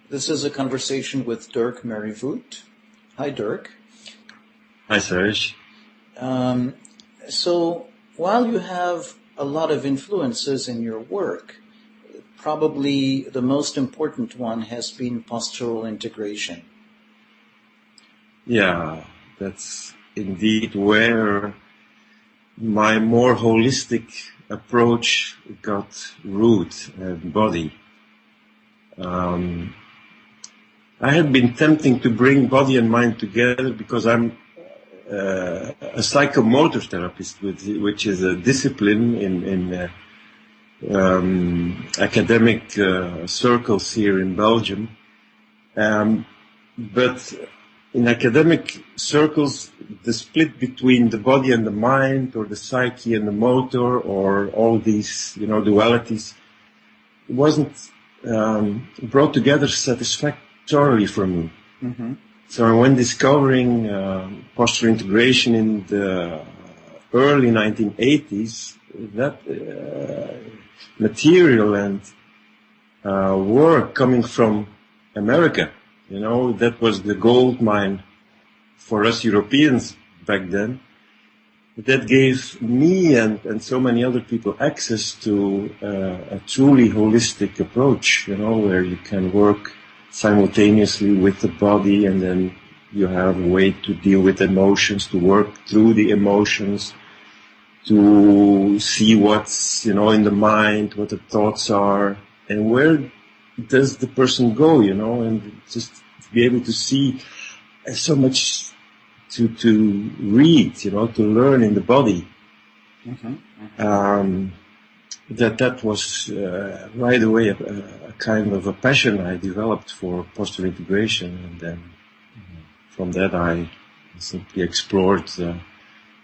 This is a conversation with Dirk Marivoet. Hi, Dirk. Hi, Serge. So while you have a lot of influences in your work, probably the most important one has been postural integration. Yeah, that's indeed where my more holistic approach got root and body. I had been tempting to bring body and mind together because I'm a psychomotor therapist, which is a discipline in academic circles here in Belgium. But in academic circles, the split between the body and the mind, or the psyche and the motor, or all these, dualities, wasn't brought together satisfactorily for me. Mm-hmm. So when discovering postural integration in the early 1980s, that material and work coming from America, that was the gold mine for us Europeans back then. That gave me and so many other people access to a truly holistic approach, where you can work simultaneously with the body, and then you have a way to deal with emotions, to work through the emotions, to see what's, in the mind, what the thoughts are, and where does the person go, and just to be able to see so much to read, to learn in the body. Mm-hmm. Mm-hmm. That was right away a kind of a passion I developed for postural integration, and then from that I simply explored a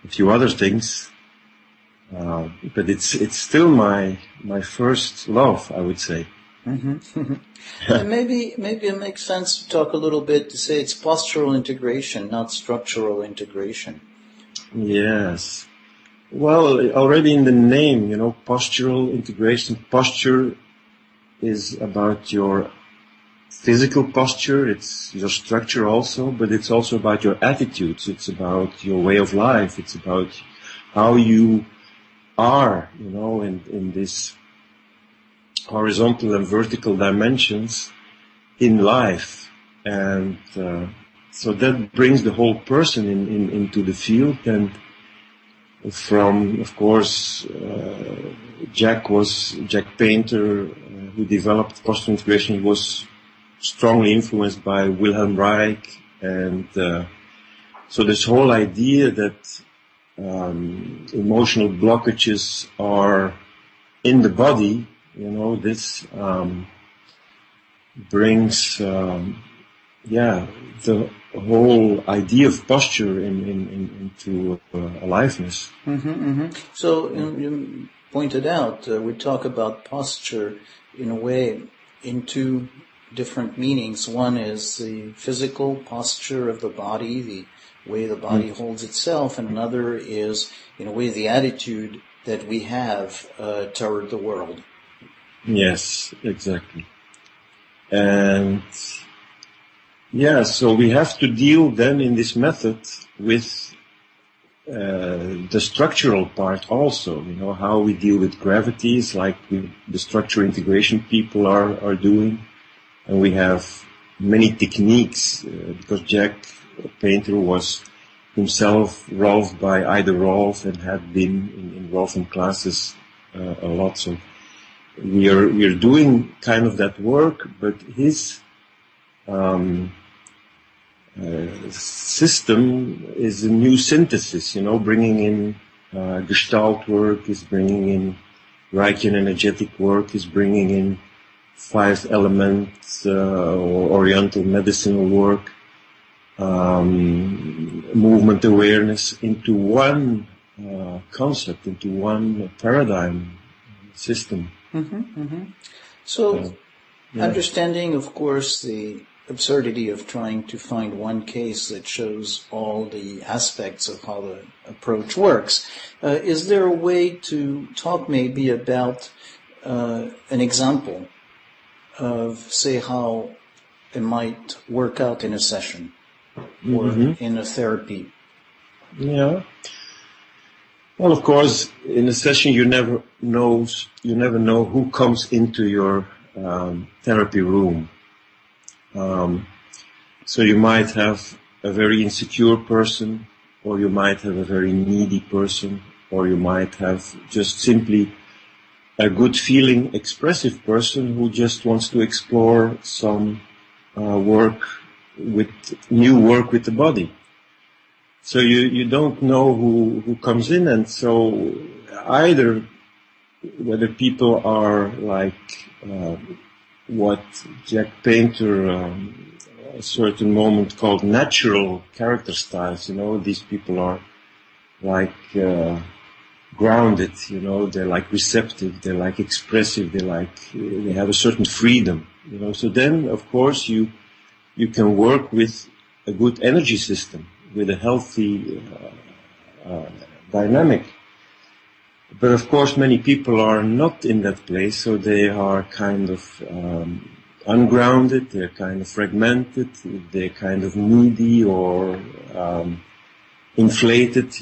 few other things. But it's still my first love, I would say. Mm-hmm. And maybe it makes sense to talk a little bit to say it's postural integration, not structural integration. Yes. Well, already in the name, postural integration. Posture is about your physical posture, it's your structure also, but it's also about your attitudes, it's about your way of life, it's about how you are, in this horizontal and vertical dimensions in life. And so that brings the whole person into the field. And from, of course, Jack Painter, who developed postural integration. He was strongly influenced by Wilhelm Reich, and so this whole idea that emotional blockages are in the body, this brings the whole idea of posture into aliveness. Mm-hmm, mm-hmm. So you pointed out, we talk about posture in a way in two different meanings. One is the physical posture of the body, the way the body holds itself, and another is, in a way, the attitude that we have toward the world. Yes, exactly. And so we have to deal then in this method with the structural part also, how we deal with gravities, like the structure integration people are doing. And we have many techniques, because Jack Painter was himself Rolf by Ida Rolf and had been in Rolf classes a lot. So we are doing kind of that work, but his system is a new synthesis, bringing in Gestalt work, is bringing in Reichian energetic work, is bringing in 5 elements or Oriental medicinal work, movement awareness into one concept, into one paradigm system. Mm-hmm, mm-hmm. So, understanding, of course, the absurdity of trying to find one case that shows all the aspects of how the approach works, is there a way to talk maybe about an example of, say, how it might work out in a session or in a therapy? Yeah. Well, of course, in a session you never know who comes into your therapy room. So you might have a very insecure person, or you might have a very needy person, or you might have just simply a good feeling, expressive person who just wants to explore some new work with the body. So you don't know who comes in, and so either whether people are like what Jack Painter a certain moment called natural character styles, these people are like grounded, they're like receptive, they're like expressive, they have a certain freedom, so then of course you can work with a good energy system, with a healthy dynamic. But of course many people are not in that place, so they are kind of ungrounded, they're kind of fragmented, they're kind of needy or inflated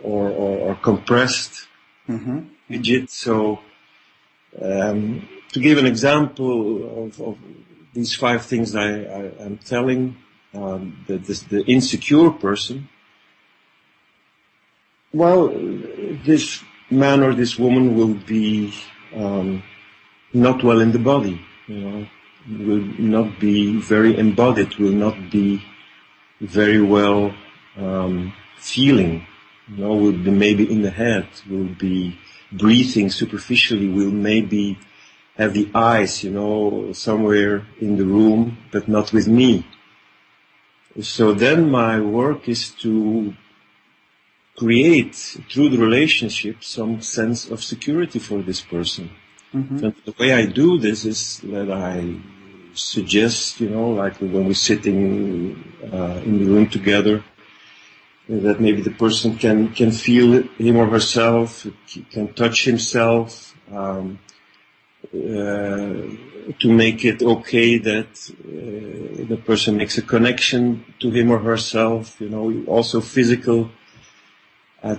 or compressed, rigid. So to give an example of these 5 things I'm telling, the insecure person, well, this man or this woman will be not well in the body, will not be very embodied, will not be very well feeling, will be maybe in the head, will be breathing superficially, will maybe have the eyes, somewhere in the room, but not with me. So then my work is to create, through the relationship, some sense of security for this person. And the way I do this is that I suggest, like when we're sitting in the room together, that maybe the person can feel him or herself, can touch himself, to make it okay that the person makes a connection to him or herself, also physical,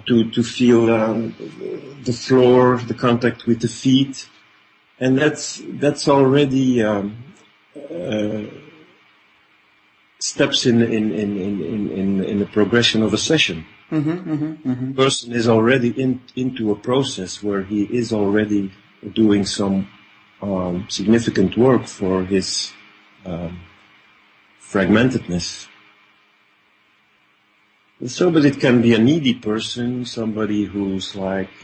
to feel the floor, the contact with the feet, and that's already steps in the progression of a session. The person is already into a process where he is already doing some significant work for his fragmentedness. So, but it can be a needy person, somebody who's like,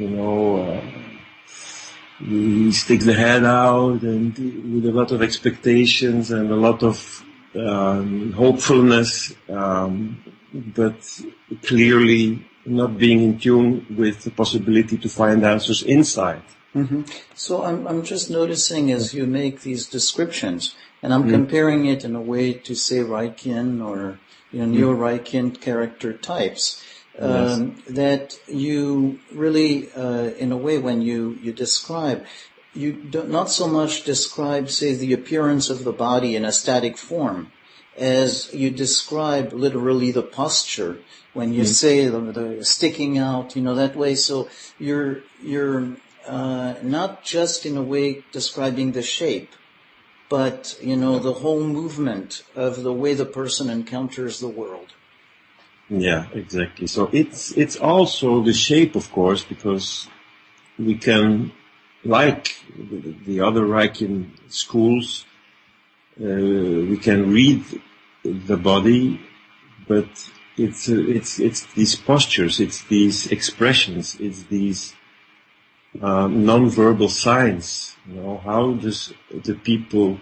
he sticks the head out and with a lot of expectations and a lot of hopefulness, but clearly not being in tune with the possibility to find answers inside. So I'm just noticing as you make these descriptions, and I'm comparing it in a way to say Reichian or neo-Reichian character types, that you really, in a way, when you describe, you don't, not so much describe, say, the appearance of the body in a static form, as you describe literally the posture. When you say the sticking out, that way. So you're not just in a way describing the shape, but, the whole movement of the way the person encounters the world. Yeah, exactly. So it's also the shape, of course, because we can, like the other Reichian schools, we can read the body, but it's these postures, it's these expressions, it's these non-verbal signs. How does the people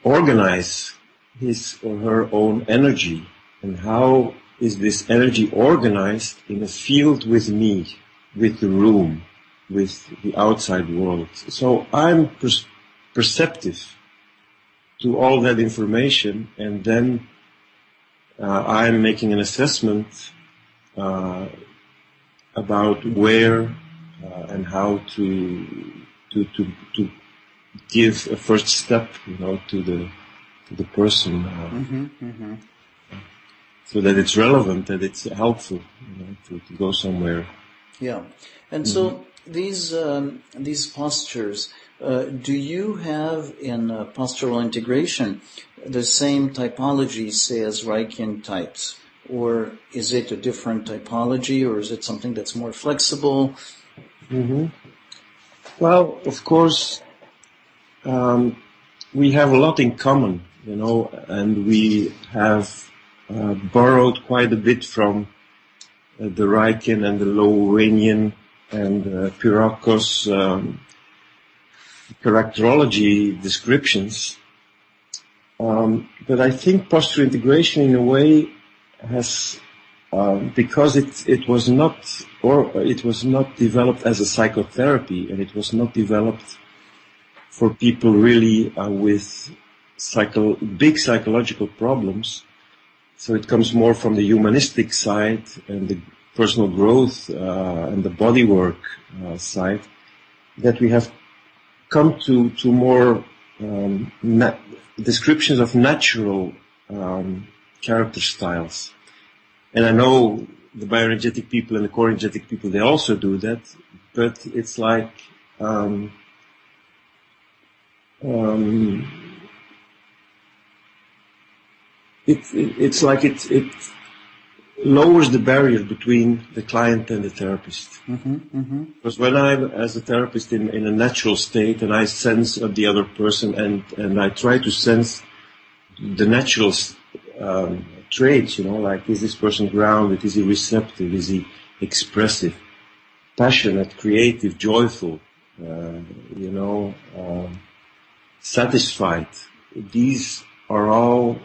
organize his or her own energy, and how is this energy organized in a field with me, with the room, with the outside world? So I'm perceptive to all that information, and then I'm making an assessment about where and how to give a first step, to the person, so that it's relevant, that it's helpful, to go somewhere. Yeah, and so these postures, do you have in postural integration the same typology, say, as Reichian types, or is it a different typology, or is it something that's more flexible? Well, of course, we have a lot in common, and we have borrowed quite a bit from the Reichian and the Lowenian and Piracos characterology descriptions. But I think posture integration, in a way, has because it was not developed as a psychotherapy, and it was not developed for people really with big psychological problems. So it comes more from the humanistic side and the personal growth and the bodywork side, that we have come to more descriptions of natural character styles. And I know the bioenergetic people and the core energetic people, they also do that, but it's like it's like it lowers the barrier between the client and the therapist. Because when I'm, as a therapist, in a natural state, and I sense the other person, and I try to sense the natural traits, like, is this person grounded, is he receptive, is he expressive, passionate, creative, joyful, satisfied. These are all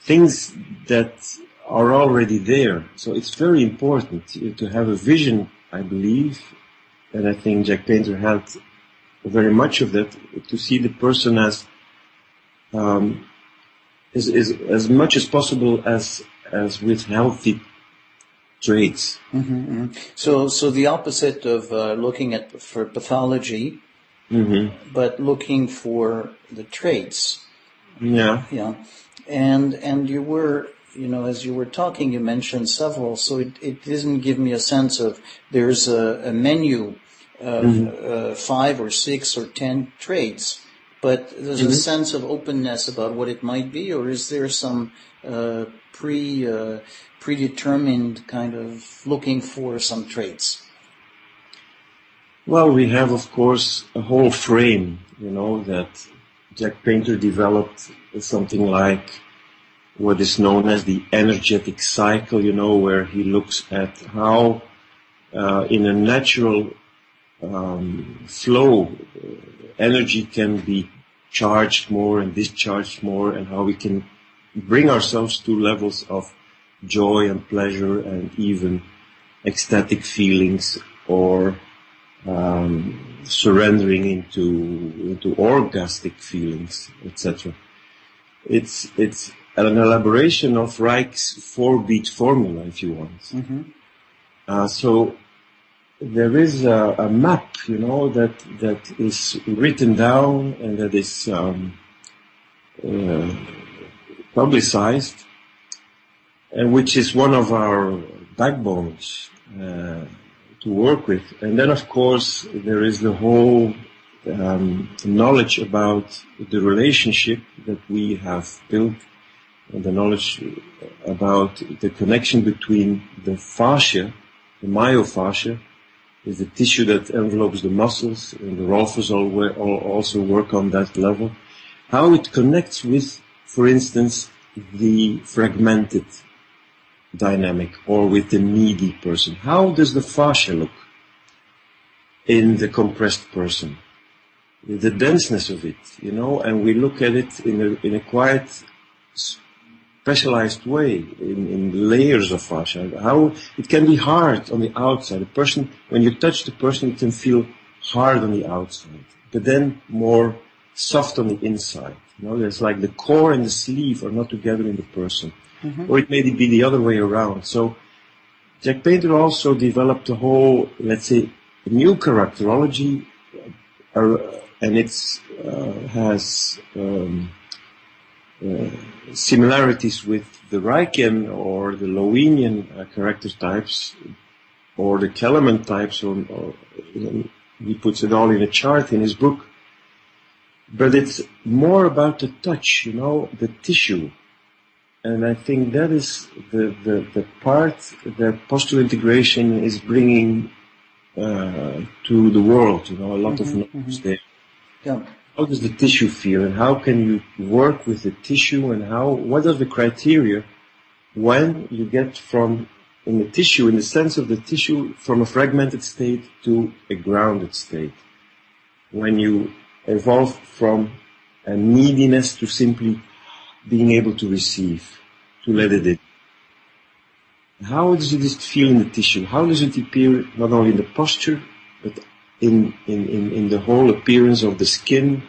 things that are already there. So it's very important to have a vision, I believe, and I think Jack Painter had very much of that, to see the person as much as possible as with healthy traits. So the opposite of looking for pathology, but looking for the traits. Yeah. And you were, as you were talking, you mentioned several, so it doesn't give me a sense of there's a menu of 5 or 6 or 10 traits, but there's a sense of openness about what it might be, or is there some predetermined kind of looking for some traits? Well, we have, of course, a whole frame, that Jack Painter developed, something like what is known as the energetic cycle, where he looks at how in a natural flow, energy can be charged more and discharged more, and how we can bring ourselves to levels of joy and pleasure and even ecstatic feelings, or surrendering into orgastic feelings, etc. It's an elaboration of Reich's 4-beat formula, if you want. So there is a map, that is written down and that is publicized, and which is one of our backbones to work with. And then, of course, there is the whole knowledge about the relationship that we have built, and the knowledge about the connection between the fascia, the myofascia, is the tissue that envelopes the muscles, and the Rolfers also work on that level. How it connects with, for instance, the fragmented dynamic, or with the needy person. How does the fascia look in the compressed person? The denseness of it, and we look at it in a quite specialized way, in layers of fascia. How it can be hard on the outside. A person, when you touch the person, it can feel hard on the outside, but then more soft on the inside. There's like the core and the sleeve are not together in the person. Or it may be the other way around. So Jack Painter also developed a whole, let's say, new characterology and it's has similarities with the Reichian or the Lowenian character types, or the Kellerman types, or he puts it all in a chart in his book. But it's more about the touch, the tissue. And I think that is the part that postural integration is bringing to the world, a lot of knowledge there. Yeah. How does the tissue feel, and how can you work with the tissue, and what are the criteria when you get from, in the tissue, in the sense of the tissue, from a fragmented state to a grounded state? When you evolve from a neediness to simply being able to receive, to let it in. How does it feel in the tissue? How does it appear not only in the posture, but in the whole appearance of the skin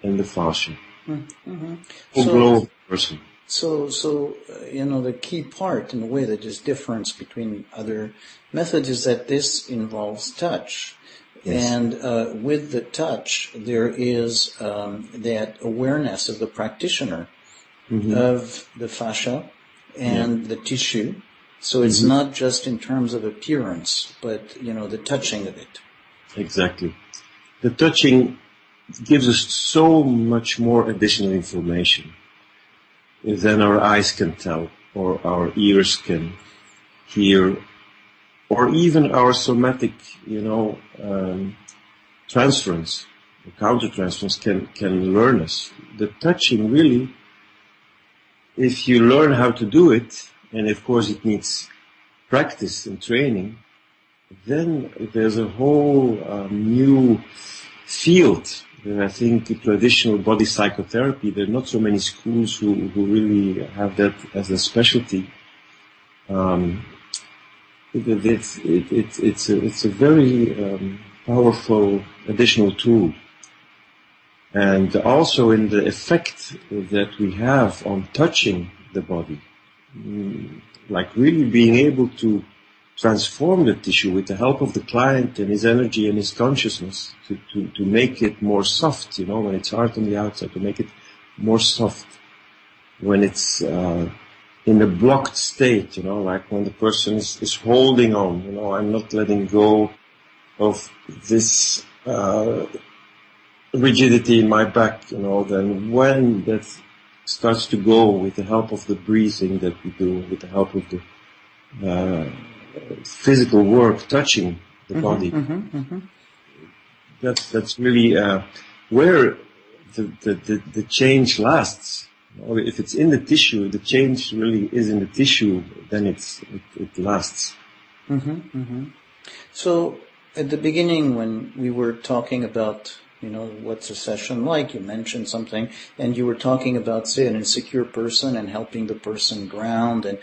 and the fascia? Mm-hmm. Whole glow of the person. So, the key part in a way that is difference between other methods is that this involves touch. Yes. And with the touch, there is that awareness of the practitioner, of the fascia and the tissue. So it's not just in terms of appearance, but, the touching of it. Exactly. The touching gives us so much more additional information than our eyes can tell, or our ears can hear, or even our somatic, transference, counter-transference can learn us. The touching really, if you learn how to do it, and of course it needs practice and training, then there's a whole new field. And I think in traditional body psychotherapy, there are not so many schools who really have that as a specialty. It's a very powerful additional tool. And also in the effect that we have on touching the body, like really being able to transform the tissue with the help of the client and his energy and his consciousness to make it more soft, when it's hard on the outside, to make it more soft. When it's in a blocked state, like when the person is holding on, I'm not letting go of this rigidity in my back, then when that starts to go with the help of the breathing that we do, with the help of the physical work, touching the body. That's really where the change lasts. If it's in the tissue, the change really is in the tissue, then it lasts. So at the beginning, when we were talking about what's a session like, you mentioned something, and you were talking about, say, an insecure person and helping the person ground and,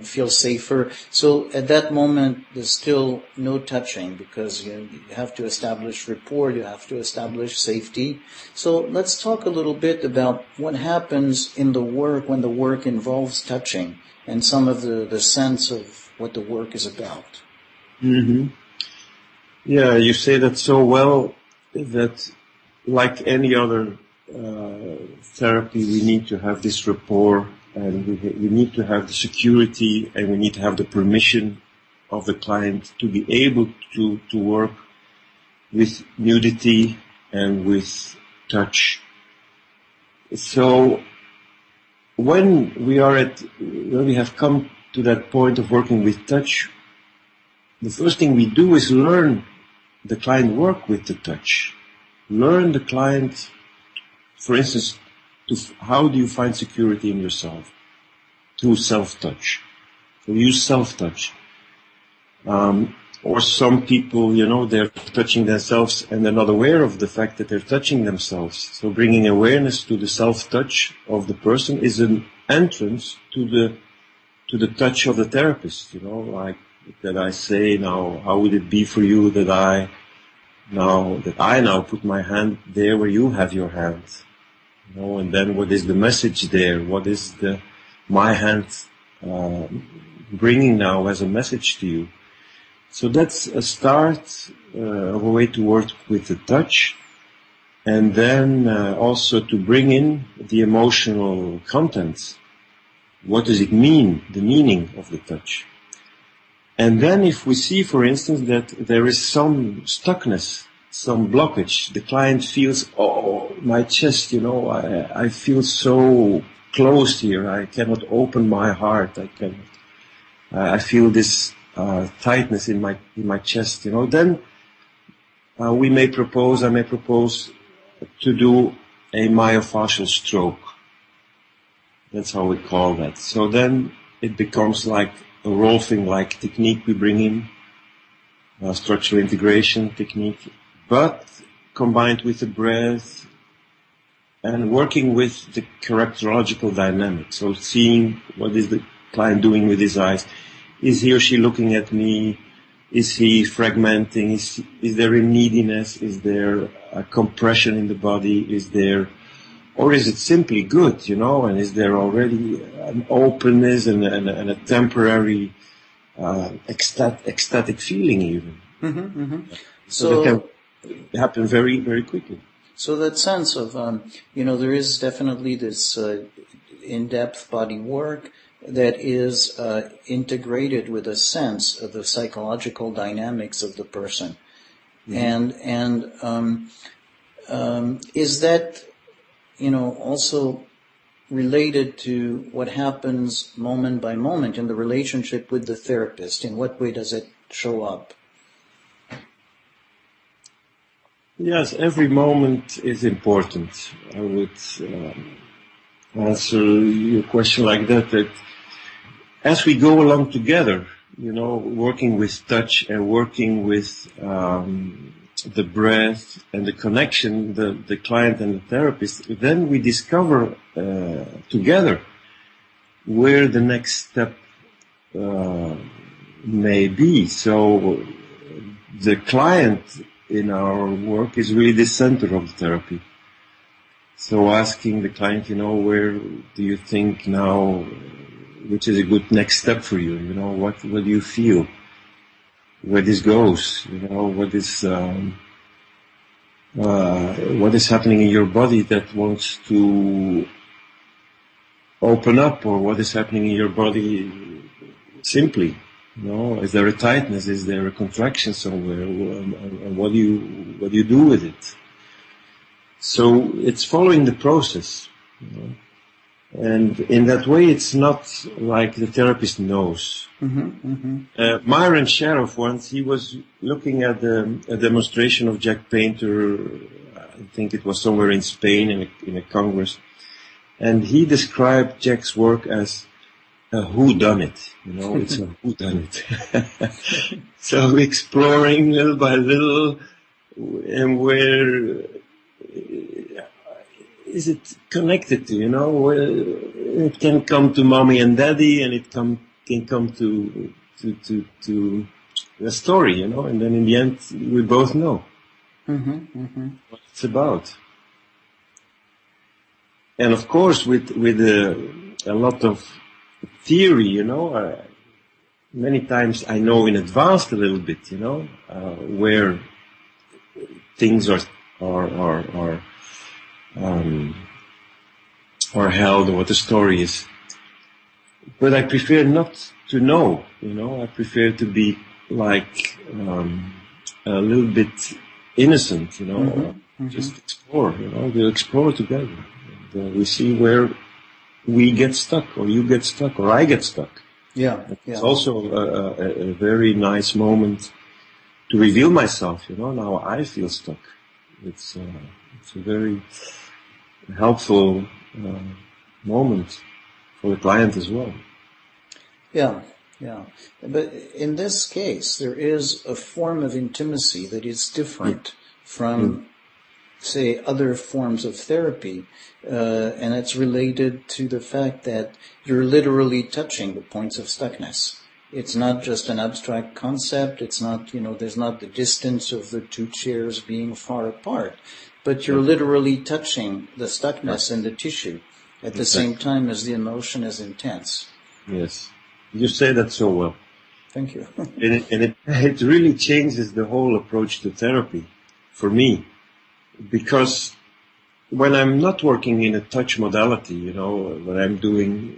feel safer. So at that moment, there's still no touching because you have to establish rapport, you have to establish safety. So let's talk a little bit about what happens in the work when the work involves touching and some of the sense of what the work is about. Yeah, you say that so well. That, like any other therapy, we need to have this rapport, and we need to have the security, and we need to have the permission of the client to be able to work with nudity and with touch. So when we have come to that point of working with touch, the first thing we do is learn the client work with the touch. Learn the client, for instance, how do you find security in yourself? Through self-touch. So use self-touch. Or some people, they're touching themselves and they're not aware of the fact that they're touching themselves. So bringing awareness to the self-touch of the person is an entrance to the touch of the therapist, like that I say now, how would it be for you that I now put my hand there where you have your hand, and then what is the message there? What is my hand bringing now as a message to you? So that's a start of a way to work with the touch, and then also to bring in the emotional contents. What does it mean, the meaning of the touch? And then if we see, for instance, that there is some stuckness, some blockage, the client feels, oh, my chest, I feel so closed here, I cannot open my heart, I feel this tightness in my chest, then I may propose to do a myofascial stroke. That's how we call that. So then it becomes like a Rolfing-like technique we bring in, structural integration technique, but combined with the breath and working with the characterological dynamics. So seeing what is the client doing with his eyes. Is he or she looking at me? Is he fragmenting? Is there a neediness? Is there a compression in the body? Or is it simply good, and is there already an openness and a temporary ecstatic feeling even? Mm-hmm, mm-hmm. So that can happen very, very quickly. So that sense of, there is definitely this in-depth body work that is integrated with a sense of the psychological dynamics of the person. Mm-hmm. And is that, also related to what happens moment by moment in the relationship with the therapist? In what way does it show up? Yes, every moment is important. I would answer your question like that as we go along together, working with touch and working with the breath and the connection, the client and the therapist, then we discover together where the next step may be. So the client in our work is really the center of the therapy. So asking the client, where do you think now, which is a good next step for you? What do you feel? Where this goes? What is happening in your body that wants to open up, or what is happening in your body simply? Is there a tightness? Is there a contraction somewhere? And what do you do with it? So it's following the process, and in that way, it's not like the therapist knows. Mm-hmm, mm-hmm. Myron Sheriff once, he was looking at a demonstration of Jack Painter. I think it was somewhere in Spain in a congress, and he described Jack's work as a whodunit. It's a whodunit. So exploring little by little, and where is it connected to? It can come to mommy and daddy, and it can come to the story, and then in the end we both know what it's about. And of course, with a lot of theory, many times I know in advance a little bit, where things are held, or what the story is. But I prefer not to know, I prefer to be like a little bit innocent, just explore, we'll explore together. And, we see where we get stuck, or you get stuck, or I get stuck. Yeah. It's also a very nice moment to reveal myself, now I feel stuck. It's a very helpful moment for the client as well. Yeah. But in this case, there is a form of intimacy that is different from, say, other forms of therapy, and it's related to the fact that you're literally touching the points of stuckness. It's not just an abstract concept. It's not, there's not the distance of the two chairs being far apart, but you're literally touching the stuckness in the tissue at the same time as the emotion is intense. Yes. You say that so well. Thank you. It really changes the whole approach to therapy for me, because when I'm not working in a touch modality, when I'm doing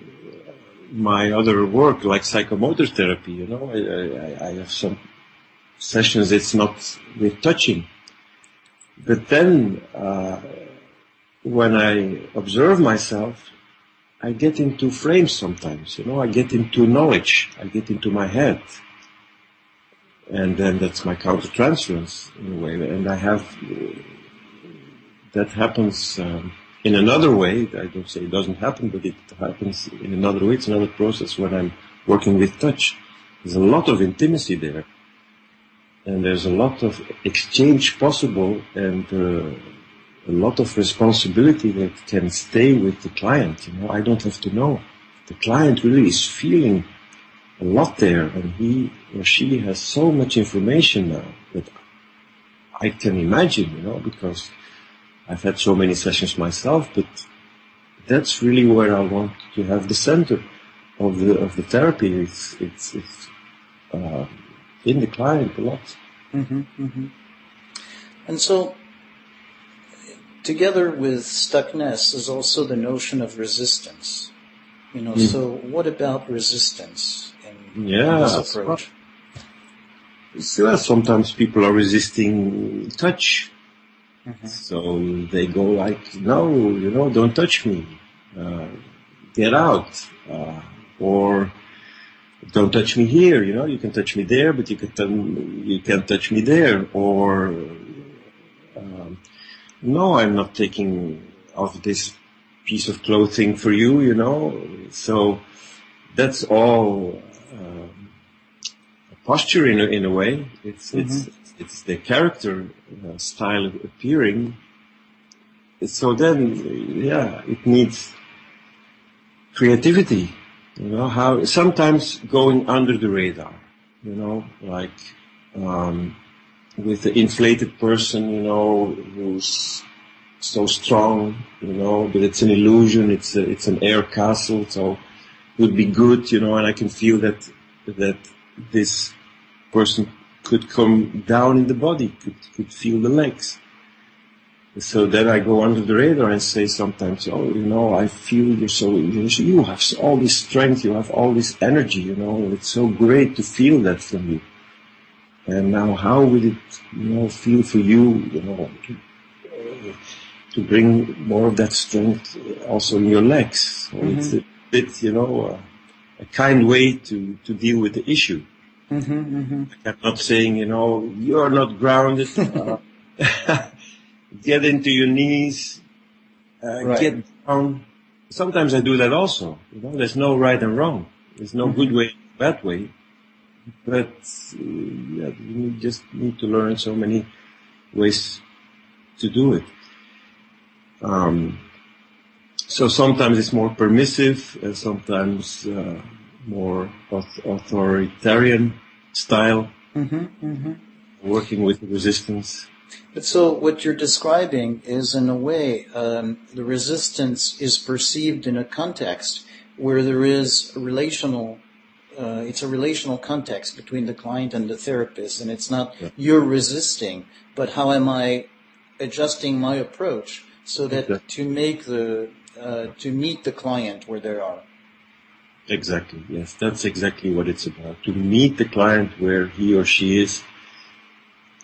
my other work like psychomotor therapy, I have some sessions it's not with touching. But then, when I observe myself, I get into frames sometimes, I get into knowledge, I get into my head. And then that's my countertransference in a way. And that happens in another way. I don't say it doesn't happen, but it happens in another way. It's another process when I'm working with touch. There's a lot of intimacy there. And there's a lot of exchange possible, and a lot of responsibility that can stay with the client. I don't have to know. The client really is feeling a lot there, and he or she has so much information now that I can imagine, because I've had so many sessions myself, but that's really where I want to have the center of the therapy. It's in the client a lot. Mm-hmm, mm-hmm. And so, together with stuckness is also the notion of resistance. So what about resistance in this approach? So sometimes people are resisting touch. Mm-hmm. So they go like, no, don't touch me. Get out. Or don't touch me here, you can touch me there, but you can't touch me there. Or, no, I'm not taking off this piece of clothing for you, So that's all a posture in a way. It's the character style appearing. So then, it needs creativity. How sometimes going under the radar, like with the inflated person, who's so strong, but it's an illusion, it's an air castle, so it would be good, and I can feel that this person could come down in the body, could feel the legs. So then I go under the radar and say sometimes, I feel you have all this strength, you have all this energy, it's so great to feel that from you. And now how would it, feel for you, to bring more of that strength also in your legs? So it's a bit, a kind way to deal with the issue. I'm not saying, you're not grounded. Get into your knees, get down. Sometimes I do that also. There's no right and wrong. There's no good way, bad way. But you just need to learn so many ways to do it. So sometimes it's more permissive, and sometimes more authoritarian style, working with resistance. But so what you're describing is, in a way, the resistance is perceived in a context where there is it's a relational context between the client and the therapist, and it's not you're resisting, but how am I adjusting my approach so that to meet the client where they are. Exactly, yes, that's exactly what it's about, to meet the client where he or she is.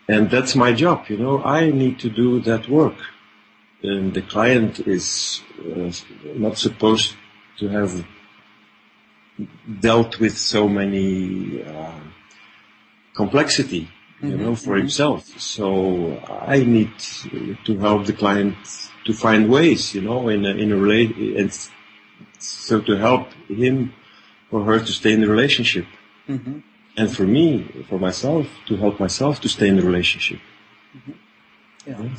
And that's my job, I need to do that work. And the client is not supposed to have dealt with so many complexity, for himself. So I need to help the client to find ways, in a relation, and so to help him or her to stay in the relationship. Mm-hmm. And for me, for myself, to help myself to stay in the relationship. Mm-hmm. Yeah.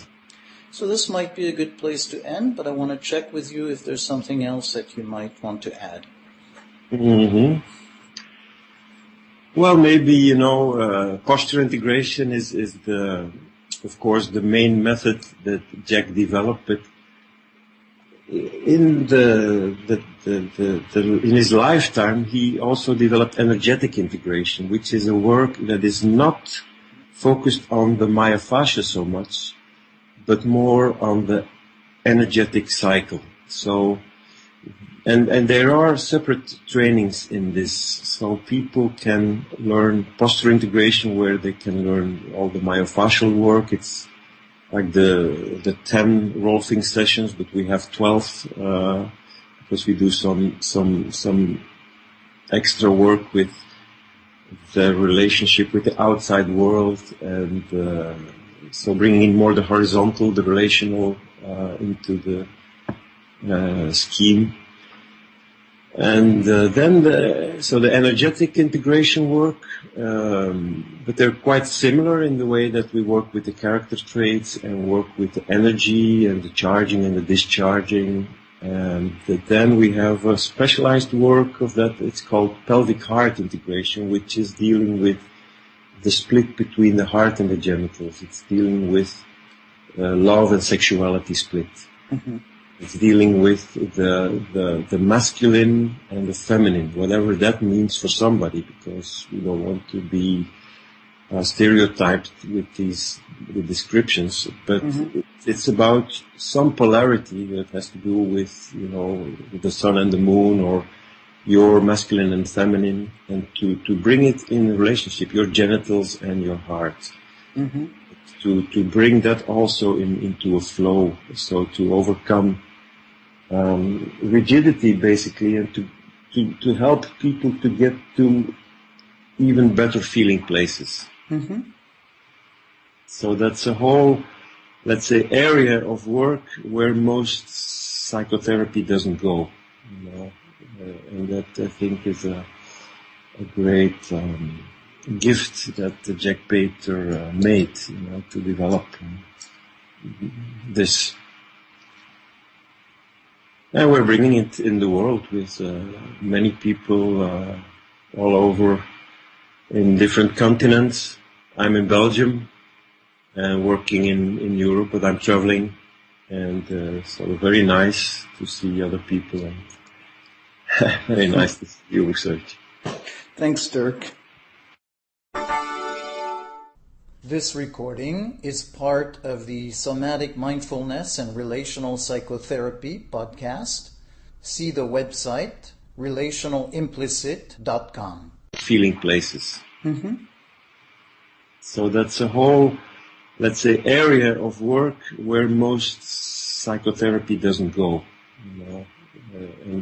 So this might be a good place to end, but I want to check with you if there's something else that you might want to add. Mm-hmm. Well, maybe, posture integration is of course, the main method that Jack developed, but in in his lifetime, he also developed energetic integration, which is a work that is not focused on the myofascia so much, but more on the energetic cycle. So, and there are separate trainings in this, so people can learn posture integration where they can learn all the myofascial work. It's like the 10 rolfing sessions, but we have 12 because we do some extra work with the relationship with the outside world, and so bringing in more the horizontal, the relational into the scheme. And then the energetic integration work, but they're quite similar in the way that we work with the character traits and work with the energy and the charging and the discharging. And then we have a specialized work of that. It's called pelvic heart integration, which is dealing with the split between the heart and the genitals. It's dealing with love and sexuality split. Mm-hmm. It's dealing with the masculine and the feminine, whatever that means for somebody, because we don't want to be stereotyped with these descriptions, but mm-hmm. It's about some polarity that has to do with, with the sun and the moon, or your masculine and feminine, and to bring it in a relationship, your genitals and your heart. Mm-hmm. To bring that also into a flow, so to overcome rigidity basically, and to help people to get to even better feeling places. Mm-hmm. So that's a whole, let's say, area of work where most psychotherapy doesn't go, and that I think is a great gift that Jack Pater made, to develop this. And we're bringing it in the world with many people all over in different continents. I'm in Belgium and working in Europe, but I'm traveling, and so very nice to see other people, and very nice to see your research. Thanks, Dirk. This recording is part of the Somatic Mindfulness and Relational Psychotherapy podcast. See the website relationalimplicit.com. Feeling places. Mm-hmm. So that's a whole, let's say, area of work where most psychotherapy doesn't go, and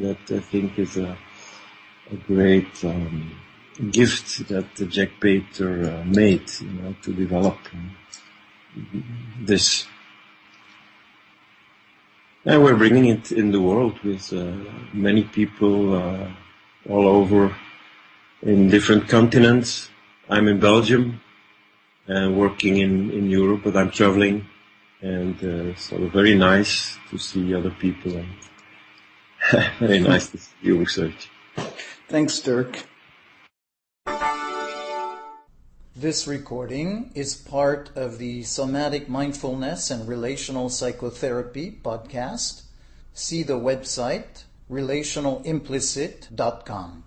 that I think is a great gift that Jack Pater made, to develop this. And we're bringing it in the world with many people all over in different continents. I'm in Belgium and working in Europe, but I'm traveling, and so very nice to see other people, and very nice to see your research. Thanks, Dirk. This recording is part of the Somatic Mindfulness and Relational Psychotherapy podcast. See the website relationalimplicit.com.